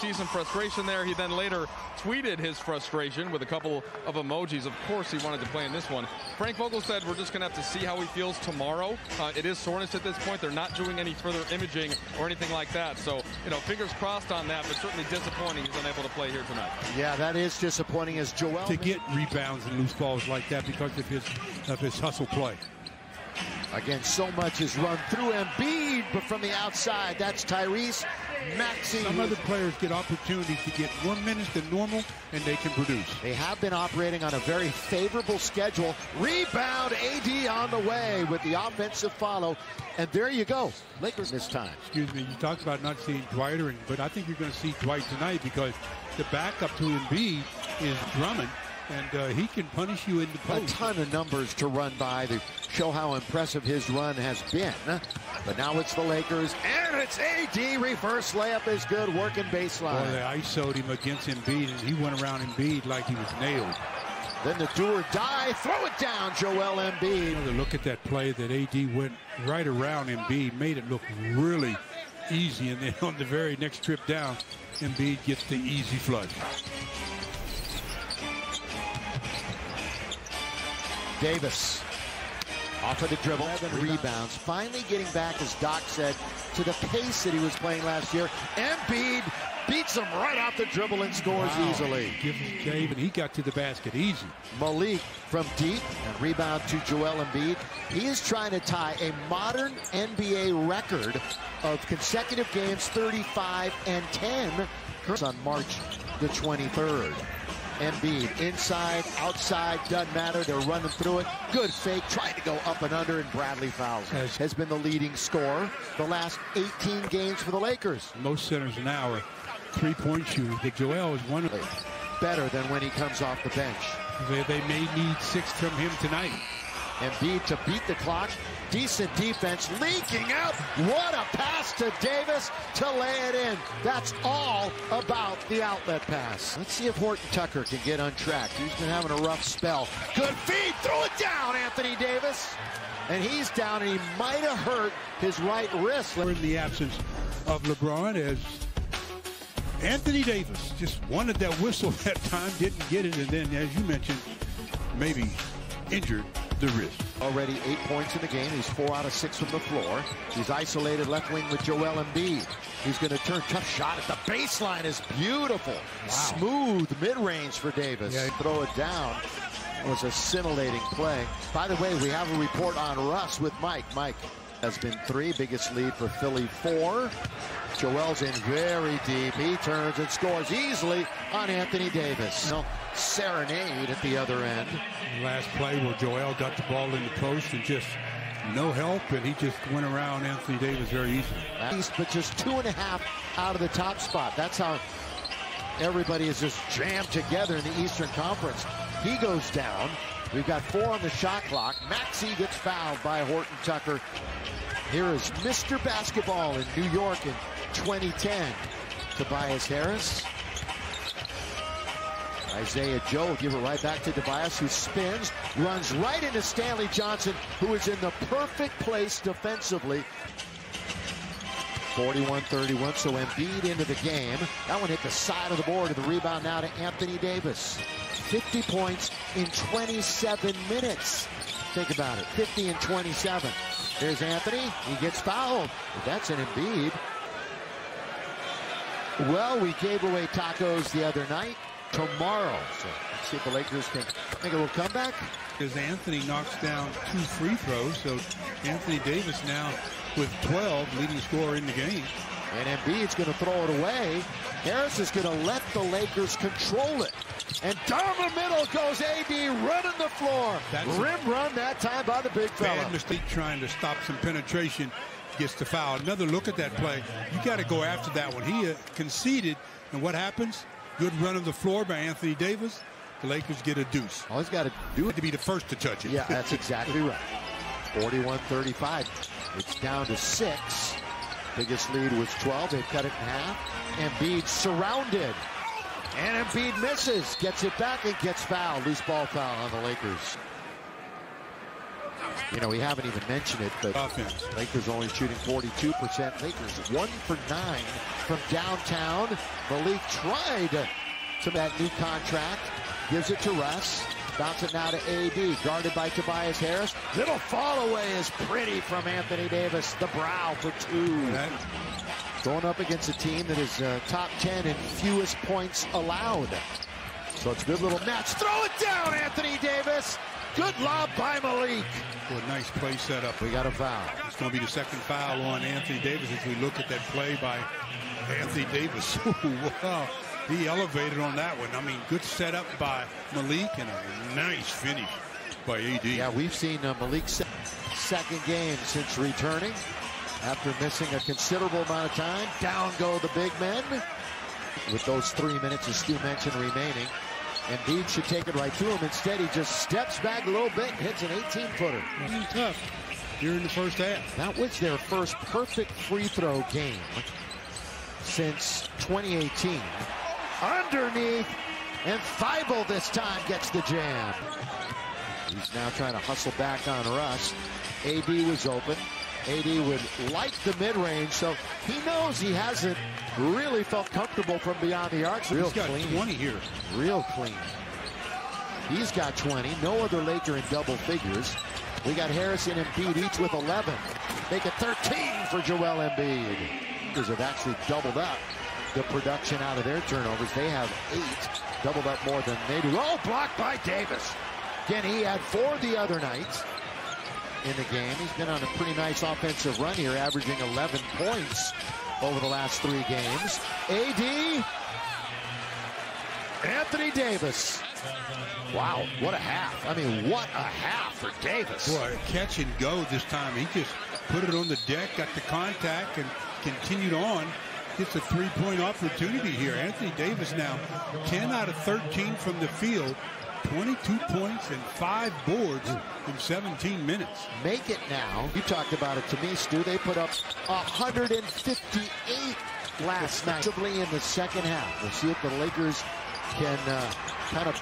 see some frustration there. He then later tweeted his frustration with a couple of emojis. Of course, he wanted to play in this one. Frank Vogel said we're just going to have to see how he feels tomorrow. It is soreness at this point. They're not doing any further imaging or anything like that. So, you know, fingers crossed on that, but certainly disappointing he's unable to play here tonight. Yeah, that is disappointing as Joel. To get rebounds and loose balls like that because of his hustle play. Again, so much is run through Embiid, but from the outside, that's Tyrese Maxey. Some other players get opportunities to get more minutes than normal, and they can produce. They have been operating on a very favorable schedule. Rebound, AD on the way with the offensive follow. And there you go, Lakers this time. Excuse me, you talked about not seeing Dwight, but I think you're going to see Dwight tonight because the backup to Embiid is Drummond. And he can punish you in the post. A ton of numbers to run by to show how impressive his run has been. But now it's the Lakers, and it's AD. Reverse layup is good, working baseline. Boy, they ISO'd him against Embiid, and he went around Embiid like he was nailed. Then the do or die, throw it down, Joel Embiid. Another look at that play that AD went right around Embiid, made it look really easy, and then on the very next trip down, Embiid gets the easy flush. Davis off of the dribble, rebounds, finally getting back, as Doc said, to the pace that he was playing last year. Embiid beats him right off the dribble and scores easily. Give him Dave, and he got to the basket easy. Malik from deep, and rebound to Joel Embiid. He is trying to tie a modern NBA record of consecutive games, 35 and 10, on March the 23rd. Embiid inside, outside, doesn't matter. They're running through it. Good fake, trying to go up and under, and Bradley fouls. Has been the leading scorer the last 18 games for the Lakers. Most centers now are three-point shooters, but Joel is one of them. Better than when he comes off the bench. They may need 6 from him tonight. Embiid to beat the clock. Decent defense, leaking out. What a pass to Davis to lay it in. That's all about the outlet pass. Let's see if Horton Tucker can get untracked. He's been having a rough spell. Good feed, throw it down, Anthony Davis. And he's down, and he might have hurt his right wrist. In the absence of LeBron, as Anthony Davis just wanted that whistle that time, didn't get it, and then, as you mentioned, maybe injured the wrist. Already 8 points in the game. He's 4 out of 6 from the floor. He's isolated left wing with Joel Embiid. He's going to turn. Tough shot at the baseline is beautiful. Wow. Smooth mid-range for Davis. Yeah. Throw it down. It was a scintillating play. By the way, we have a report on Russ with Mike. Mike has been 3, biggest lead for Philly 4. Joel's in very deep. He turns and scores easily on Anthony Davis. No serenade at the other end. Last play where Joel got the ball in the post and just no help, and he just went around Anthony Davis very easily. But just 2.5 out of the top spot. That's how everybody is just jammed together in the Eastern Conference. He goes down. We've got 4 on the shot clock. Maxey gets fouled by Horton Tucker. Here is Mr. Basketball in New York in 2010. Tobias Harris. Isaiah Joe will give it right back to Tobias, who spins, runs right into Stanley Johnson, who is in the perfect place defensively. 41-31, so Embiid into the game. That one hit the side of the board, and the rebound now to Anthony Davis. 50 points in 27 minutes. Think about it, 50 and 27. Here's Anthony, he gets fouled. But that's an Embiid. Well, we gave away tacos the other night. Tomorrow, so let's see if the Lakers can make a little comeback. As Anthony knocks down 2 free throws, so Anthony Davis now with 12, leading scorer in the game. And Embiid's going to throw it away. Harris is going to let the Lakers control it. And down the middle goes AD, running the floor. Rim run that time by the big fella. Bad mistake trying to stop some penetration, gets the foul. Another look at that play. You got to go after that one. He conceded, and what happens? Good run of the floor by Anthony Davis. The Lakers get a deuce. All he's got to do is to be the first to touch it. Yeah, that's exactly right. 41-35. It's down to 6. Biggest lead was 12. They've cut it in half. Embiid surrounded. And Embiid misses. Gets it back and gets fouled. Loose ball foul on the Lakers. You know, we haven't even mentioned it, but offense. Lakers only shooting 42%. Lakers 1 for 9 from downtown. Malik tried to that new contract. Gives it to Russ. Bounce it now to AD. Guarded by Tobias Harris. Little fall away is pretty from Anthony Davis. The brow for 2. Going up against a team that is top 10 in fewest points allowed. So it's a good little match. Throw it down, Anthony Davis. Good lob by Malik. Well, a nice play setup. We got a foul. It's going to be the second foul on Anthony Davis as we look at that play by Anthony Davis. Wow. He elevated on that one. I mean, good setup by Malik and a nice finish by AD. Yeah, we've seen Malik's second game since returning after missing a considerable amount of time. Down go the big men with those 3 minutes, as Stu mentioned, remaining. Embiid should take it right to him. Instead, he just steps back a little bit and hits an 18-footer. Tough here in the first half. That was their first perfect free throw game since 2018. Underneath, and Thibault this time gets the jam. He's now trying to hustle back on Russ. AD was open. AD would like the mid-range, so he knows he hasn't really felt comfortable from beyond the arc. Real He's got clean. 20 here. Real clean. He's got 20. No other Laker in double figures. We got Harris and Embiid each with 11. Make it 13 for Joel Embiid. Lakers have actually doubled up the production out of their turnovers. They have 8, doubled up more than they do. Oh, blocked by Davis. Again, he had 4 the other night in the game. He's been on a pretty nice offensive run here, averaging 11 points over the last 3 games. AD, Anthony Davis. Wow, what a half. I mean, what a half for Davis. Boy, catch and go this time. He just put it on the deck, got the contact, and continued on. Gets a 3-point opportunity here. Anthony Davis now 10 out of 13 from the field. 22 points and 5 boards in 17 minutes. Make it now. You talked about it to me, Stu. They put up 158 last night in the second half. We'll see if the Lakers can kind of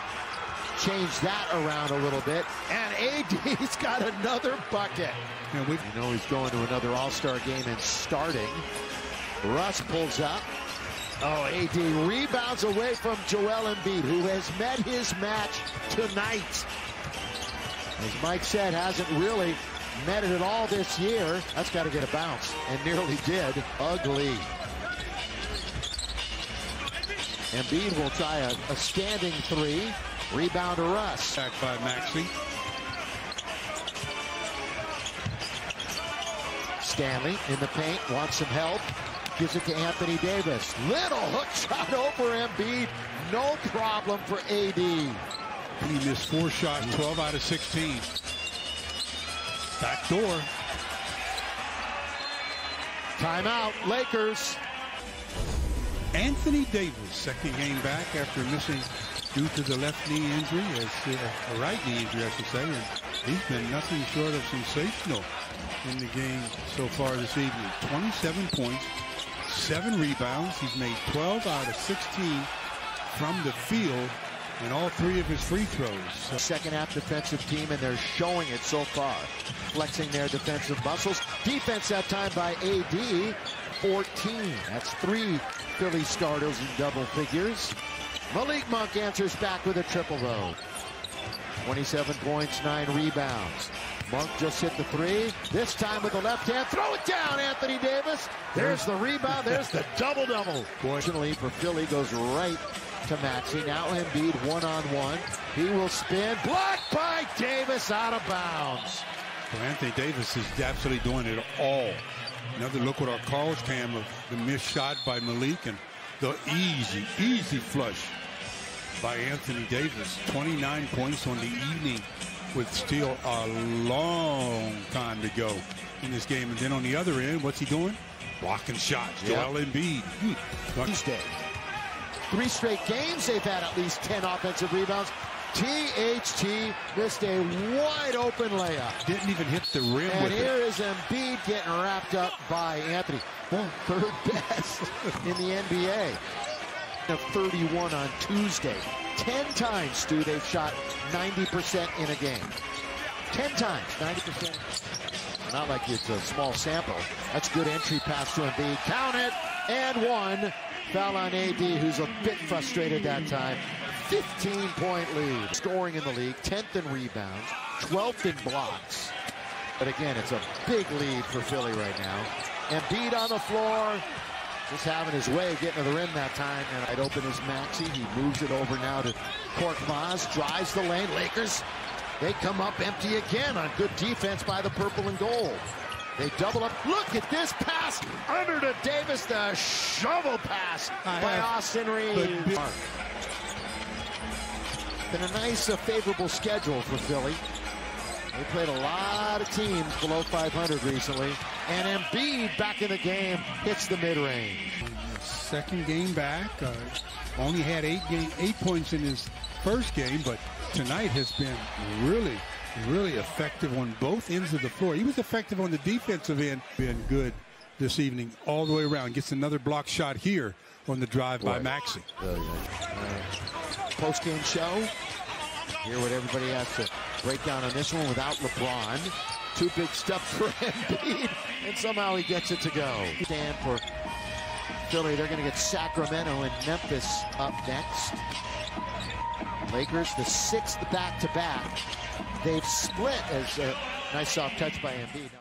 change that around a little bit. And AD's got another bucket. You know he's going to another All-Star game and starting. Russ pulls up. Oh, AD rebounds away from Joel Embiid, who has met his match tonight. As Mike said, hasn't really met it at all this year. That's got to get a bounce, and nearly did. Ugly. Embiid will try a standing 3. Rebound to Russ. Back by Maxey. Stanley in the paint, wants some help. Gives it to Anthony Davis. Little hook shot over Embiid. No problem for AD. He missed 4 shots, 12 out of 16. Back door. Timeout, Lakers. Anthony Davis, second game back after missing due to the left knee injury, a right knee injury, I should say. And he's been nothing short of sensational in the game so far this evening. 27 points. 7 rebounds. He's made 12 out of 16 from the field in all 3 of his free throws. Second half defensive team, and they're showing it so far. Flexing their defensive muscles. Defense that time by AD, 14. That's 3 Philly starters in double figures. Malik Monk answers back with a triple-though. 27 points, 9 rebounds. Monk just hit the 3. This time with the left hand. Throw it down, Anthony Davis. There's the rebound. There's the double-double. Fortunately for Philly, goes right to Maxey. Now Embiid one-on-one. He will spin. Blocked by Davis, out of bounds. Well, Anthony Davis is absolutely doing it all. Another look with our calls cam of the missed shot by Malik and the easy flush by Anthony Davis. 29 points on the evening with still a long time to go in this game. And then on the other end, what's he doing? Blocking shots. Yep. Joel Embiid. Tuesday. 3 straight games, they've had at least 10 offensive rebounds. THT missed a wide open layup. Didn't even hit the rim and with it. And here is Embiid getting wrapped up by Anthony. Well, 3rd best in the NBA. 31 on Tuesday. 10 times, Stu, they've shot 90% in a game. 10 times, 90%. Not like it's a small sample. That's good entry pass to Embiid. Count it, and one. Foul on AD, who's a bit frustrated that time. 15-point lead. Scoring in the league, 10th in rebounds, 12th in blocks. But again, it's a big lead for Philly right now. Embiid on the floor, just having his way, getting to the rim that time. And I'd open his Maxey. He moves it over now to Korkmaz, drives the lane. Lakers, they come up empty again on good defense by the purple and gold. They double up. Look at this pass under to Davis. The shovel pass by Austin Reeves. Been a nice, favorable schedule for Philly. They played a lot of teams below 500 recently. And Embiid back in the game, hits the mid-range. Second game back. Only had 8 points in his first game, but tonight has been really effective on both ends of the floor. He was effective on the defensive end. Been good this evening all the way around. Gets another block shot here on the drive by Maxey. Post-game show. Hear what everybody has to break down on this one without LeBron. 2 big steps for Embiid, and somehow he gets it to go. Stand for Philly. They're going to get Sacramento and Memphis up next. Lakers, the 6th back-to-back. They've split as a nice soft touch by Embiid.